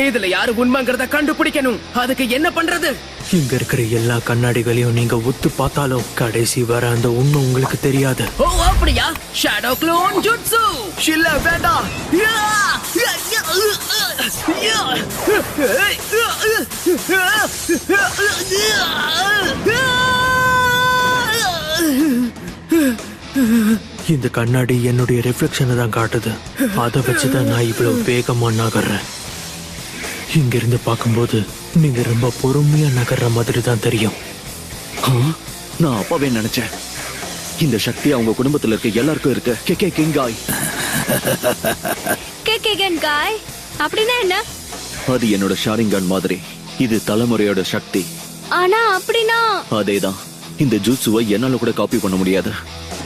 இதுல யாரு உண்மைங்கிறத கண்டுபிடிக்கணும். அதுக்கு என்ன பண்றது? இங்க இருக்கிற எல்லா கண்ணாடிகளையும் நீங்க ஒத்து பார்த்தாலும் கடைசி வர அந்த உண்மை உங்களுக்கு தெரியாது. ஓ அப்படியா? Shadow clone jutsu. இல்ல வேண்டாம். இந்த கண்ணாடி என்னுடைய ரிஃப்ளெக்ஷனை தான் காட்டுது. அதை வச்சுதான் நான் இவ்வளவு வேகமா நகர்றேன். இங்கிருந்து பார்க்கும்போது நீங்க ரொம்ப பொறுமையா நகர்ற மாதிரி தான் தெரியும். நான் அப்பவே நினைச்சேன், இந்த சக்தி அவங்க குடும்பத்துல இருக்க எல்லாருக்கும் இருக்கு. K Qinghai. கேய் அப்படின்னா என்ன? அது என்னோட ஷாரிங்கன் மாதிரி. இது தலைமுறையோட சக்தி. ஆனா அப்படின்னா அதேதான். இந்த ஜூட்சுவை என்னால கூட காப்பி பண்ண முடியாது.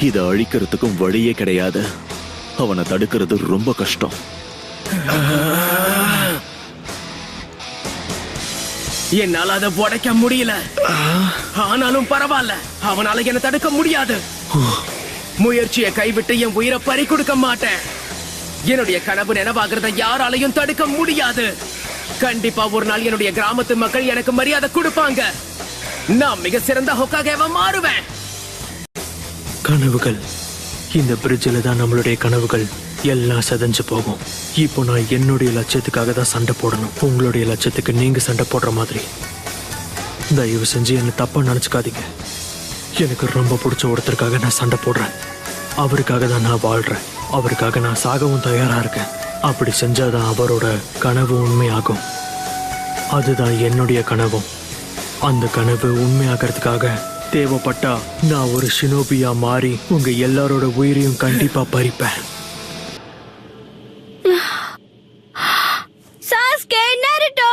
இதை அழிக்கிறதுக்கும் வழியே கிடையாது. அவனை தடுக்கிறது ரொம்ப கஷ்டம். என்னால அதை உடைக்க முடியல. ஆனாலும் பரவாயில்ல, அவனால என்ன தடுக்க முடியாது. முயற்சியை கைவிட்டு என் உயிரை பறி கொடுக்க மாட்டேன். என்னுடைய கனவு நினைவாகிறத யாராலையும் தடுக்க முடியாது. கண்டிப்பா ஒரு நாள் என்னுடைய கிராமத்து மக்கள் எனக்கு மரியாதை கொடுப்பாங்க. நான் மிக சிறந்த ஹோக்காகேவா மாறுவேன். கனவுகள், இந்த பிரிட்ஜில் தான் நம்மளுடைய கனவுகள் எல்லாம் செதஞ்சு போகும். இப்போ நான் என்னுடைய லட்சியத்துக்காக தான் சண்டை போடணும். உங்களுடைய லட்சியத்துக்கு நீங்க சண்டை போடுற மாதிரி. தயவு செஞ்சு என்ன தப்பா நினைச்சுக்காதீங்க. எனக்கு ரொம்ப பிடிச்ச ஒருத்தருக்காக நான் சண்டை போடுறேன். அவருக்காக தான் நான் வாழ்றேன். அவருக்காக நான் சாகவும் தயாரா இருக்கேன். அப்படி செஞ்சாதான் அவரோட கனவு உண்மையாகும். அதுதான் என்னுடைய கனவும். அந்த கனவு உண்மையாகிறதுக்காக தேவைப்பட்டா நான் ஒரு ஷினோபியா மாறி உங்க எல்லாரோட உயிரையும் கண்டிப்பா பறிப்பேன். சாஸ்கே, நருட்டோ,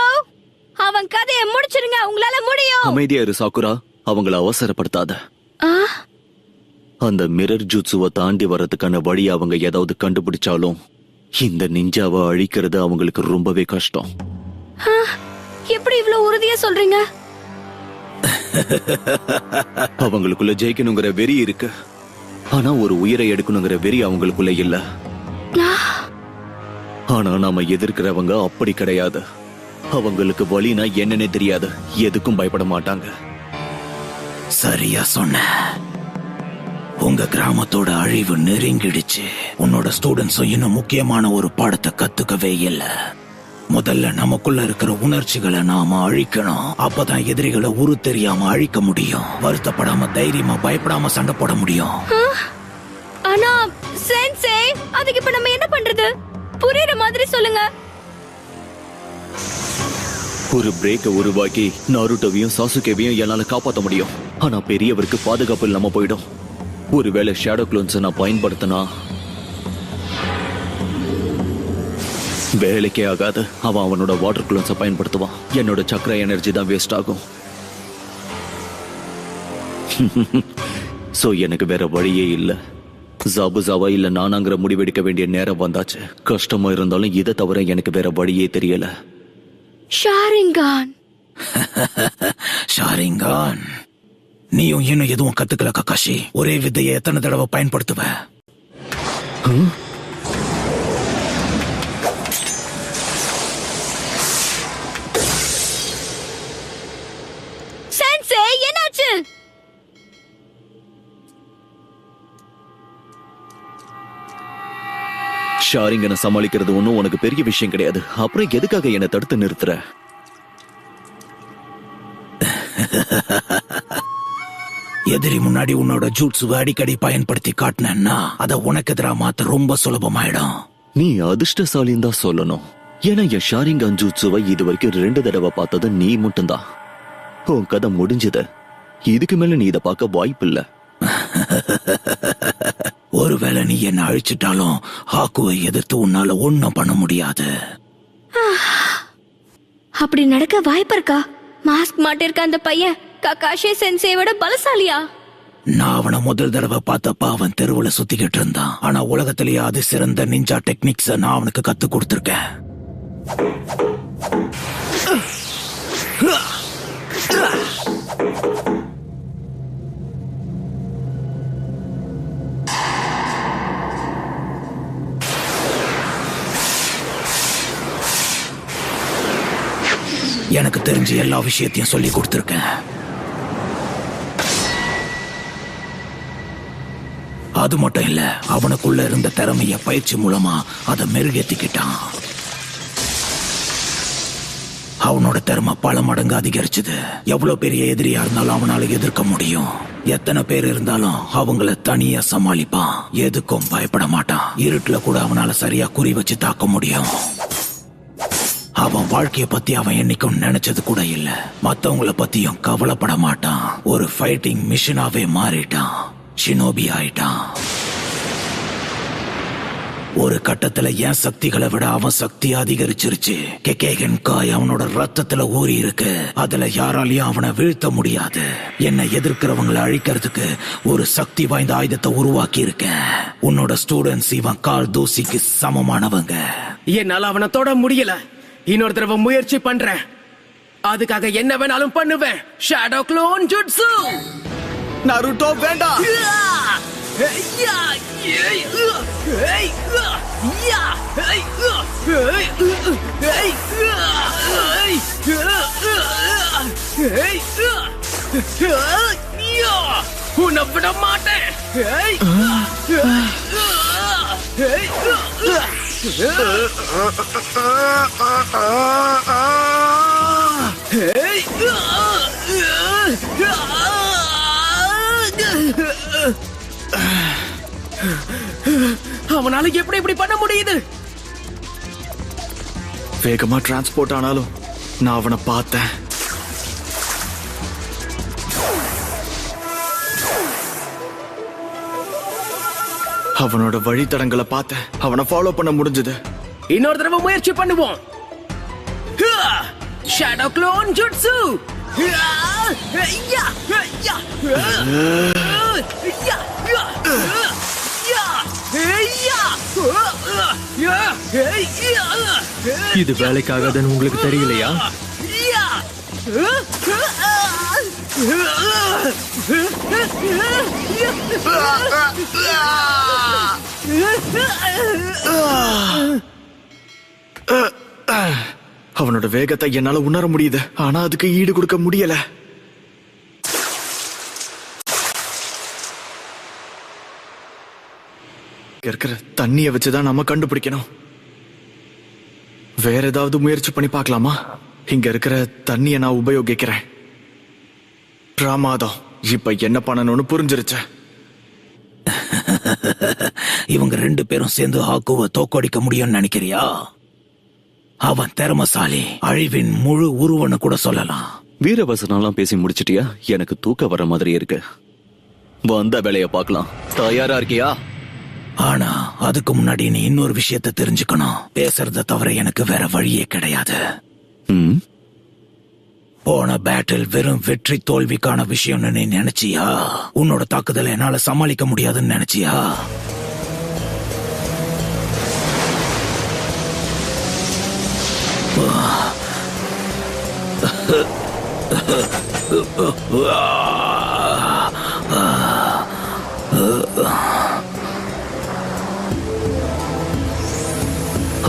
அவன் கதையை முடிச்சிருங்க. உங்களால முடியும். அமைதியா இரு சாக்குரா. அவங்கள அவசரப்படுத்தாத. அந்த மிரர் ஜூட்சுவை தாண்டி வர்றதுக்கான வழி அவங்க ஏதாவது கண்டுபிடிச்சாலும் இந்த நிஞ்சாவை அழிக்கிறது அவங்களுக்கு ரொம்பவே கஷ்டம். எப்படி இவ்வளவு உறுதியா சொல்றீங்க? அவங்களுக்குள்ள ஜெயிக்கணுங்கிற வெறி இருக்கு. ஆனா ஒரு உயிரை எடுக்கணுங்கிற வெறி அவங்களுக்குள்ள இல்ல. ஆனா நாம எதிர்க்கிறவங்க அப்படி கிடையாது. அவங்களுக்கு வழினா என்னன்னே தெரியாது. எதுக்கும் பயப்பட மாட்டாங்க. சரியா சொன்ன. உங்க கிராமத்தோட அழிவு நெருங்கிடுச்சு. உன்னோட ஸ்டூடெண்ட்ஸும் இன்னும் முக்கியமான ஒரு பாடத்தை கத்துக்கவே இல்லை. முதல்ல நமக்குள்ள இருக்கிற உணர்ச்சிகளை நாம அழிக்கணும். அப்பதான் எதிரிகளை உரு தெரியாம அழிக்க முடியும். வருத்தப்படாம தைரியமா பயப்படாம சண்டை போட முடியும். ஆனா சென்சே, அதுக்கு இப்ப நம்ம என்ன பண்றது? புரியுற மாதிரி சொல்லுங்க. ஒரு பிரேக்க உருவாக்கி நாருட்டோவையும் சாசுகேவையும் என்னால காப்பாற்ற முடியும். ஆனா பெரியவருக்கு பாதுகாப்பு இல்லாம போயிடும். ஒருவேளை ஷேடோ க்ளோன்ஸை நான் பயன்படுத்தினா வேலைக்கே ஆகாது. அவன் அவனோட வாட்டர் க்ளோன்ஸை பயன்படுத்துவான். என்னோட சக்கர எனர்ஜி தான் வேஸ்ட் ஆகும். சோ எனக்கு வேற வழியே இல்ல. ஜாபுசாவா இல்ல நானாங்கிற முடிவெடுக்க வேண்டிய நேரம் வந்தாச்சு. கஷ்டமா இருந்தாலும் இதை தவிர எனக்கு வேற வழியே தெரியல. ஷாரிங்கான். ஷாரிங்கான், நீயும் இன்னும் எதுவும் கத்துக்கல கக்காஷி. ஒரே வித்தையை எத்தனை தடவை பயன்படுத்துவ? சென்சே, என்னாச்சு? ஷாரிங்கனை சமாளிக்கிறது ஒன்றும் உனக்கு பெரிய விஷயம் கிடையாது. அப்புறம் எதுக்காக என்னை தடுத்து நிறுத்துற? எதிரி முன்னாடி உன்னோட ஜூட்சுவை அடிக்கடி பயன்படுத்தி காட்டினா அதை உனக்கு எதிராக மாத்த ரொம்ப சுலபமாயிடும். நீ அதிர்ஷ்டசாலின்னு தான் சொல்லணும். ஏன்னா என் ஷாரிங்கான் ஜூட்சுவை இது வரைக்கும் 2 தடவை பார்த்தது நீ மட்டும்தான். உன் கதை முடிஞ்சது. இதுக்கு மேல நீ இதை பார்க்க வாய்ப்பு இல்ல. ஒருவேளை நீ என்ன அழிச்சிட்டாலும் ஹாக்குவை எதிர்த்து உன்னால ஒன்னும் பண்ண முடியாது. அப்படி நடக்க வாய்ப்பு இருக்கா? மாஸ்க் மாட்டிருக்க அந்த பையன் கக்காஷி சென்சேவோட பலசாலியா? நான் அவனை முதல் தடவை பார்த்தப்ப அவன் தெருவுல சுத்திக்கிட்டு இருந்தான். ஆனா உலகத்திலேயே அது சிறந்த நிஞ்சா டெக்னிக்ஸ நான் அவனுக்கு கத்து கொடுத்திருக்கேன். எனக்கு தெரிஞ்ச எல்லா விஷயத்தையும் சொல்லி கொடுத்திருக்கேன். அது மட்டும் இல்ல, அவனுக்குள்ள இருந்த திறமைய பயிற்சி மூலமா அதை மெருகேத்திக்கிட்டான். அவனோட திறமை பல மடங்கு அதிகரிச்சது. எவ்வளவு பெரிய எதிரியா இருந்தாலும் அவனால எதிர்க்க முடியும். எத்தனை பேர் இருந்தாலும் அவங்கள தனியா சமாளிப்பான். எதுக்கும் பயப்பட மாட்டான். இருட்டுல கூட அவனால சரியா குறி வச்சு தாக்க முடியும். அவன் வாழ்க்கைய பத்தி அவன் என்னைக்கும் நினைச்சது கூட இல்ல. மத்தவங்கள பத்தியும் கவலைப்பட மாட்டான். ஒரு ஃபைட்டிங் மிஷினாவே மாறிட்டான். ஷினோபி ஆயிட்டான். ஒரு கட்டத்துல என் சக்திகளை விட அவன் சக்தி அதிகரிச்சிருச்சு. கெகேகன் காய் அவனோட ரத்தத்துல ஊறி இருக்கு. அதுல யாராலையும் அவனை வீழ்த்த முடியாது. என்னை எதிர்க்கிறவங்களை அழிக்கிறதுக்கு ஒரு சக்தி வாய்ந்த ஆயுதத்தை உருவாக்கி இருக்கேன். உன்னோட ஸ்டூடெண்ட்ஸ் இவன் கால் தூசிக்கு சமமானவங்க. என்னால அவனை தொட முடியல. இன்னொரு தடவை முயற்சி பண்றேன். அதுக்காக என்ன வேணாலும் பண்ணுவேன். Shadow clone jutsu. நருட்டோ வேண்டாம். உன்னை விட மாட்டேன். அவனால எப்படி இப்படி பண்ண முடியுது? வேகமா டிரான்ஸ்போர்ட் ஆனாலும் நான் அவனை பார்த்தேன். அவனோட வழித்தடங்களை பார்த்தேன். அவனை ஃபாலோ பண்ண முடிஞ்சது. இன்னொரு தடவை முயற்சி பண்ணுவோம். Shadow clone jutsu. இது வேலைக்காகாதுன்னு உங்களுக்கு தெரியலையா? அவனோட வேகத்தை என்னால உணர முடியுது. ஆனா அதுக்கு ஈடு கொடுக்க முடியல. இருக்கிற தண்ணிய வச்சுதான் நம்ம கண்டுபிடிக்கணும். வேற ஏதாவது முயற்சி பண்ணி பார்க்கலாமா? இங்க இருக்கிற தண்ணிய நான் உபயோகிக்கிறேன். பிரமாதம். இப்ப என்ன பண்ணணும்னு புரிஞ்சிருச்சு. இவங்க 2 பேரும் சேர்ந்து ஹாக்குவை தோக்கடிக்க முடியும்னு நினைக்கிறியா? அவன் திறமசாலி. அழிவின் முழு உருவன்னு கூட சொல்லலாம். வீரவசனம்லாம் பேசி முடிச்சிட்டியா? எனக்கு தூக்க வர மாதிரி இருக்கு. வந்த வேலைய பார்க்கலாம். தயாரா இருக்கியா? ஆனா அதுக்கு முன்னாடி நீ இன்னொரு விஷயத்தை தெரிஞ்சுக்கணும். பேசுறத தவிர எனக்கு வேற வழியே கிடையாது. போன பேட்டில் வெறும் வெற்றி தோல்விக்கான விஷயம்னு நீ நினைச்சியா? உன்னோட தாக்குதலை என்னால சமாளிக்க முடியாதுன்னு நினைச்சியா?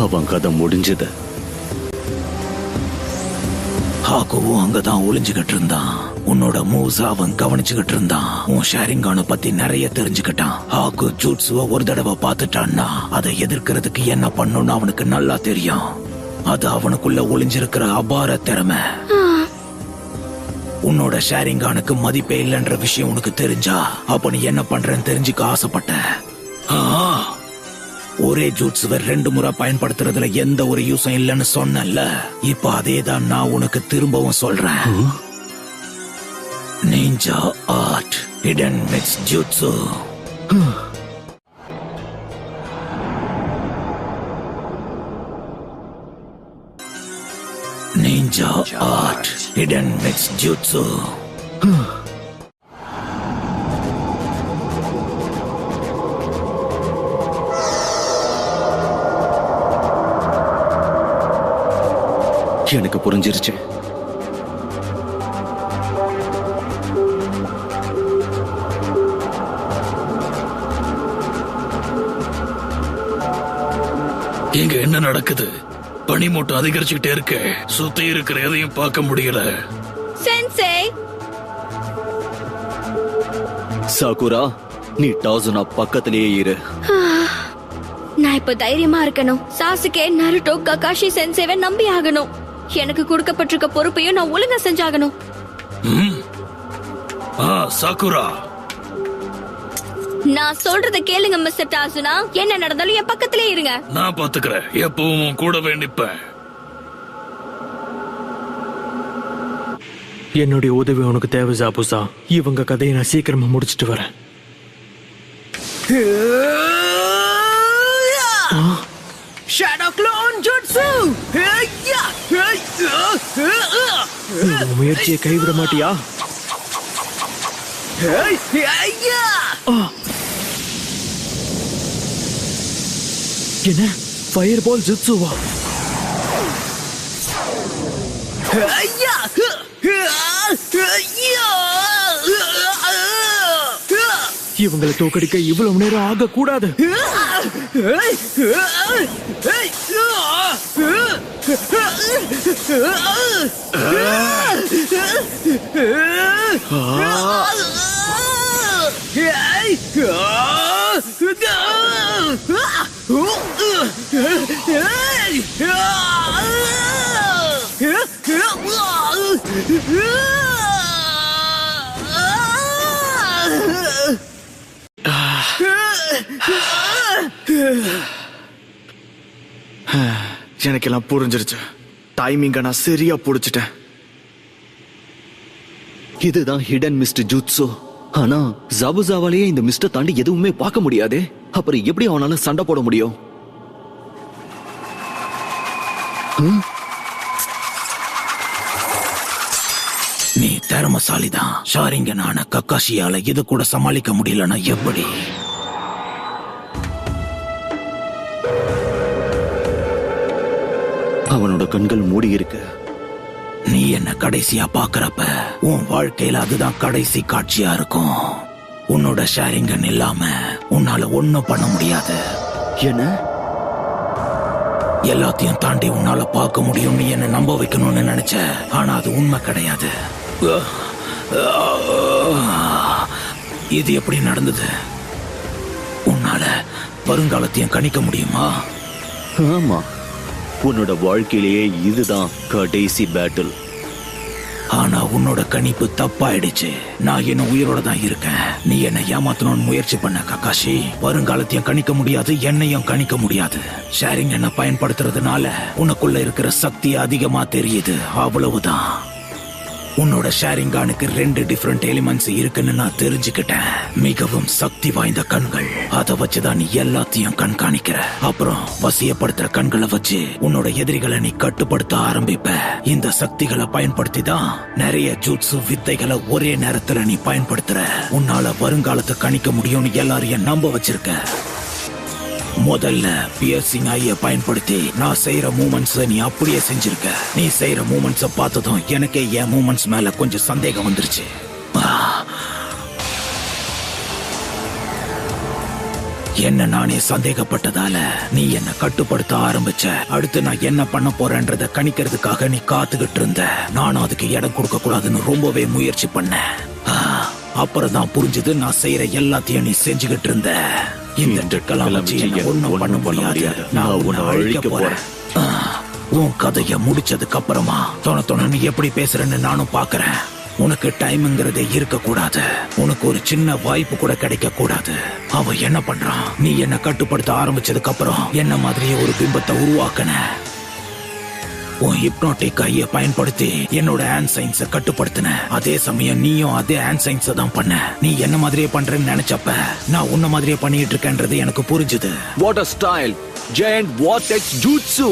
அவன் கதை முடிஞ்சது. ஹாக்குவும் அங்கதான் ஒளிஞ்சுகிட்டு இருந்தான். உன்னோட மூவ்ஸ் அவன் கவனிச்சுக்கிட்டு இருந்தான். உன் ஷேரிங்கான பத்தி நிறைய தெரிஞ்சுக்கிட்டான். ஹாக்கு ஜூட்ஸுவ ஒரு தடவை பார்த்துட்டான்னா அதை எதிர்க்கிறதுக்கு என்ன பண்ணணும்னு அவனுக்கு நல்லா தெரியும். அது அவனுக்குள்ள ஒளிஞ்சிருக்கிற அபார திறமை. உன்னோட ஷேரிங்கானுக்கு மதிப்பே இல்லைன்ற விஷயம் உனக்கு தெரிஞ்சா அப்ப நீ என்ன பண்றேன்னு தெரிஞ்சுக்க ஆசைப்பட்ட. ஒரே ஜூட்ஸுவை 2 முறை பயன்படுத்துறதுல எந்த ஒரு யூஸும் இல்லைன்னு சொன்னல. இப்ப அதேதான் நான் உனக்கு திரும்பவும் சொல்றேன். Ninja art hidden mix jutsu. Ninja art hidden mix jutsu. எனக்கு புரிஞ்சிருச்சு. இங்க என்ன நடக்குது? பனிமூட்டம் அதிகரிச்சுக்கிட்டே இருக்கு. சுத்தி இருக்கிற எதையும் பார்க்க முடியல. சென்சே, சாகுரா, நீ டாசுனா பக்கத்திலேயே இரு. நான் இப்ப தைரியமா இருக்கணும். சாசுகே, நருட்டோ, ககாஷி சென்சேவை நம்பி ஆகணும். எனக்கு கொடுக்கப்பட்டிருக்க பொறுப்பையும் நான் ஒழுங்கா செஞ்சாகணும். சாகுரா, நான் சொல்றத கேளுங்க மிஸ்டர் டாசுனா. என்ன நடந்தாலும் என் பக்கத்திலே இருங்க. நான் பாத்துக்கிறேன். எப்பவும் கூடவே நிப்பேன். என்னுடைய உதவி உனக்கு தேவை ஜாபுசா. இவங்க கதையை நான் சீக்கிரமா முடிச்சிட்டு வரேன். Shadow clone jutsu. உன் முயற்சியை கைவிட மாட்டியா? என்ன ஃபயர் பால் ஜுட்சுவா? இவங்களை தோக்கடிக்க இவ்வளவு நேரம் ஆக கூடாது. எனக்கெல்லாம் புரிஞ்சிருச்சு. டைமிங்க நான் சரியா புடிச்சிட்டேன். இதுதான் ஹிடன் மிஸ்ட் ஜூட்சு. ஆனா ஜாபுசாவாலேயே இந்த மிஸ்ட தாண்டி எதுவுமே பார்க்க முடியாதே. அப்புறம் எப்படி அவனால சண்டை போட முடியும்? நீ திறமசாலிதான். ஷாரிங்கனான கக்காஷியால இது கூட சமாளிக்க முடியலன்னா எப்படி? அவனோட கண்கள் மூடி இருக்கு. நீ என்ன கடைசியா பாக்குறப்ப உன் வாழ்க்கையில அதுதான் கடைசி காட்சியா இருக்கும். உன்னோட ஷாரிங்கன் இல்லாம உன்னால ஒண்ணும் பண்ண முடியாது. என்ன? எல்லாத்தையும் தாண்டி உன்னால பார்க்க முடியும். நீ என்ன நம்ப வைக்கணும்னு நினைச்ச, ஆனா அது உண்மை கிடையாது. இது எப்படி நடந்தது? உன்னால வருங்காலத்தையும் கணிக்க முடியுமா? ஆமா, உன்னோட வாழ்க்கையிலேயே இதுதான் கடைசி பேட்டில். ஆனா உன்னோட கணிப்பு தப்பாயிடுச்சு. நான் என்ன உயிரோட தான் இருக்கேன். நீ என்ன ஏமாத்தணும்னு முயற்சி பண்ண கக்காஷி. வருங்காலத்தையும் கணிக்க முடியாது, என்னையும் கணிக்க முடியாது. ஷேரிங் என்ன பயன்படுத்துறதுனால உனக்குள்ள இருக்கிற சக்தி அதிகமா தெரியுது, அவ்வளவுதான். உன்னோட ஷேரிங்கானுக்கு 2 டிஃபரெண்ட் எலிமெண்ட்ஸ் இருக்குன்னு நான் தெரிஞ்சுக்கிட்டேன். மிகவும் சக்தி வாய்ந்த கண்கள். அதை வச்சுதான் நீ எல்லாத்தையும் கண்காணிக்கிற. அப்புறம் வசியப்படுத்துற கண்களை வச்சு உன்னோட எதிரிகளை நீ கட்டுப்படுத்த ஆரம்பிப்ப. இந்த சக்திகளை பயன்படுத்தி தான் நிறைய ஜூட்சு வித்தைகளை ஒரே நேரத்துல நீ பயன்படுத்துற. உன்னால வருங்காலத்தை கணிக்க முடியும்னு எல்லாரையும் நம்ப வச்சிருக்க. முதல்ல பியர்சிங் ஐய பயன்படுத்தி நான் செய்யற மூமெண்ட்ஸ் நீ அப்படியே செஞ்சிருக்க. நீ செய்யற மூமெண்ட்ஸ பார்த்ததும் எனக்கே என் மூமெண்ட்ஸ் மேல கொஞ்சம் சந்தேகம் வந்துருச்சு. என்ன நானே சந்தேகப்பட்டதால நீ என்ன கட்டுப்படுத்த ஆரம்பிச்ச. அடுத்து நான் என்ன பண்ண போறேன்றத கணிக்கிறதுக்காக நீ காத்துக்கிட்டு இருந்த. நானும் அதுக்கு இடம் கொடுக்க கூடாதுன்னு ரொம்பவே முயற்சி பண்ணேன். அப்புறம் தான் புரிஞ்சது, நான் செய்யற எல்லாத்தையும் நீ செஞ்சுக்கிட்டு இருந்த. இந்த ட்ரிக்கெல்லாம் வச்சு ஒண்ணும் பண்ண முடியாது. நான் உன்னை அழிக்க போறேன். உன் கதைய முடிச்சதுக்கு அப்புறமா தொண எப்படி பேசுறேன்னு நானும் பாக்குறேன். உனக்கு டைம்ங்கிறதே இருக்க கூடாது. உனக்கு ஒரு சின்ன வாய்ப்பு கூட கிடைக்க கூடாது. அவ என்ன பண்றான்? நீ என்ன கட்டுப்படுத்த ஆரம்பிச்சதுக்கு அப்புறம் என்ன மாதிரியே ஒரு பிம்பத்தை உருவாக்கின. உன் ஹிப்னோட்டிக் கைய பயன்படுத்தி என்னோட ஹேண்ட் சைன்ஸ கட்டுப்படுத்தின. அதே சமயம் நீயும் அதே ஹேண்ட் சைன்ஸ தான் பண்ண. நீ என்ன மாதிரியே பண்றேன்னு நினைச்சப்ப நான் உன்ன மாதிரியே பண்ணிட்டு இருக்கேன்றது எனக்கு புரிஞ்சுது. What a style! Giant vortex jutsu!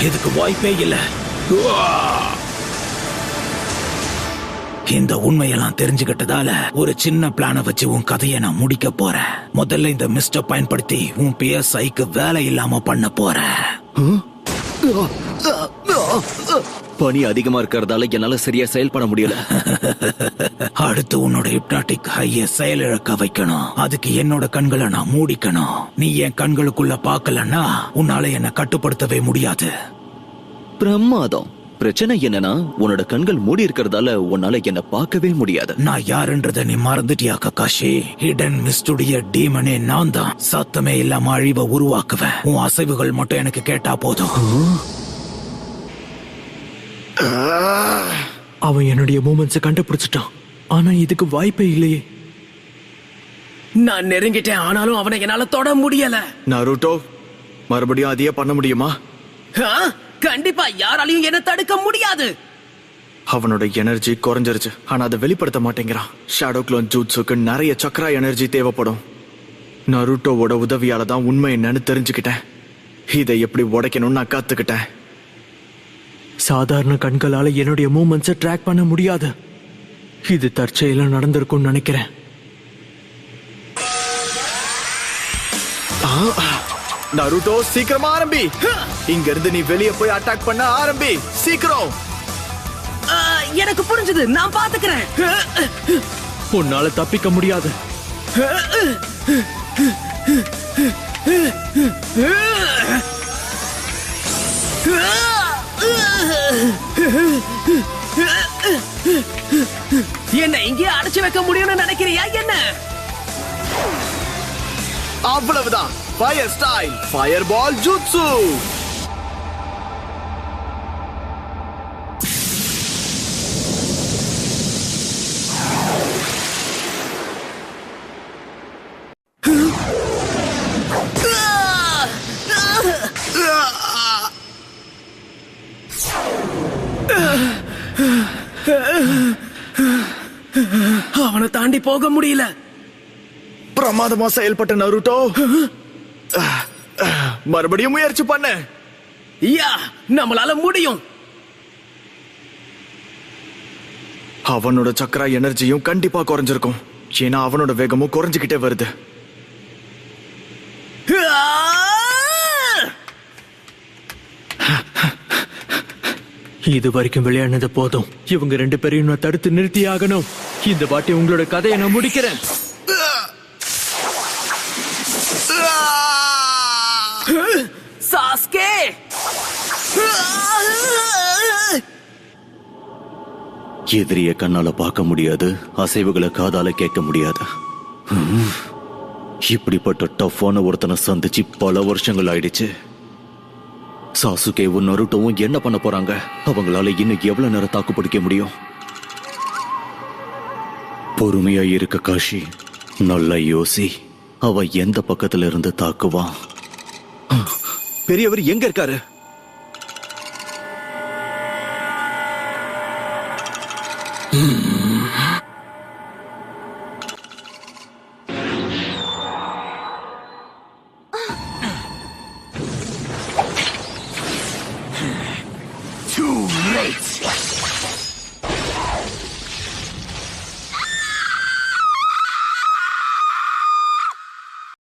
இதுக்கு வாய்ப்பே இல்ல. இந்த உண்மையெல்லாம் தெரிஞ்சுக்கிட்டதால ஒரு சின்ன பிளான வச்சு உன் கதையை நான் முடிக்க போறேன். முதல்ல இந்த மிஸ்டர் பயன்படுத்தி உன் PSIக்கு வேலை இல்லாம பண்ண போறேன். பனி அதிகமா இருக்கிறதால என்னால சரியா செயல்பட முடியல. அடுத்து உன்னோட ஹிப்னாட்டிக் ஹைய செயலிழக்க வைக்கணும். அதுக்கு என்னோட கண்களை நான் மூடிக்கணும். நீ என் கண்களுக்குள்ள பார்க்கலன்னா உன்னால என்ன கட்டுப்படுத்தவே முடியாது. பிரமாதம். பிரச்சனை என்னன்னா உன்னோட கண்கள் மூடி இருக்கிறதால உன்னால என்ன பார்க்கவே முடியாது. நான் யாருன்றத நீ மறந்துட்டியா ககாஷி? ஹிடன் மிஸ்டுடைய டீமனே நான் தான். சத்தமே இல்லாம அழிவை உருவாக்குவேன். உன் அசைவுகள் மட்டும் எனக்கு கேட்டா போதும். அவன் என்னுடைய மூமெண்ட்ஸை கண்டுபிடிச்சிட்டான். ஆனா இதுக்கு வாய்ப்பே இல்லையே. நான் நெருங்கிட்டேன், ஆனாலும் அவனை என்னால தொட முடியல. நருட்டோ, மறுபடியும் அதையே பண்ண முடியுமா? ஆ? கண்டிப்பா யாராலையும் என்ன தடுக்க முடியாது. அவனோட எனர்ஜி குறைஞ்சிருச்சு, ஆனா அதை வெளிப்படுத்த மாட்டேங்கிறான். ஷேடோ க்ளோன் ஜூட்ஸுக்கு நிறைய சக்ரா எனர்ஜி தேவைப்படும். நருட்டோவோட உதவியால தான் உண்மை என்னன்னு தெரிஞ்சுக்கிட்டேன். இதை எப்படி உடைக்கணும்னு நான் கத்துக்கிட்டேன். சாதாரண கண்களால என்னுடைய மூமெண்ட்ஸை ட்ராக் பண்ண முடியாது. இது தற்செயலா நடந்திருக்கும்னு நினைக்கிறேன். நருட்டோ, சீக்கிரமா ஆரம்பி. இங்க இருந்து நீ வெளியே போய் அட்டாக் பண்ண ஆரம்பி. சீக்கிரம். எனக்கு புரிஞ்சது, நான் பாத்துக்கிறேன். உன்னால தப்பிக்க முடியாது. என்ன இங்கே அடைச்சு வைக்க முடியும்னு நினைக்கிறியா என்ன? அவ்வளவுதான். Fire style fire ball jutsu. அவனை தாண்டி போக முடியல. பிரமாதமா செயல்பட்ட நருட்டோ. மறுபடியும் முயற்சி பண்ண. யா, நம்மளால முடியும். அவனோட சக்கரா எனர்ஜியும் கண்டிப்பா குறைஞ்சிருக்கும். ஏன்னா அவனோட வேகமும் குறைஞ்சுக்கிட்டே வருது. இது வரைக்கும் விளையாடினது போதும். இவங்க 2 பேரையும் நான் தடுத்து நிறுத்தி ஆகணும். இந்த வாட்டி உங்களோட கதையை நான் முடிக்கிறேன். சாஸ்கே, எதிரிய கண்ணால பார்க்க முடியாது, அசைவுகளை காதால கேட்க முடியாது. இப்படிப்பட்ட டஃப்பான ஒருத்தனை சந்திச்சு பல வருஷங்கள் ஆயிடுச்சு. சாசுகேவும் நருட்டோவும் என்ன பண்ண போறாங்க? அவங்களால இன்னும் எவ்வளவு நேரம் தாக்கு பிடிக்க முடியும்? பொறுமையா இருக்க காஷி, நல்லா யோசி. அவ எந்த பக்கத்துல இருந்து தாக்குவான்? பெரியவர் எங்க இருக்காரு? Too late.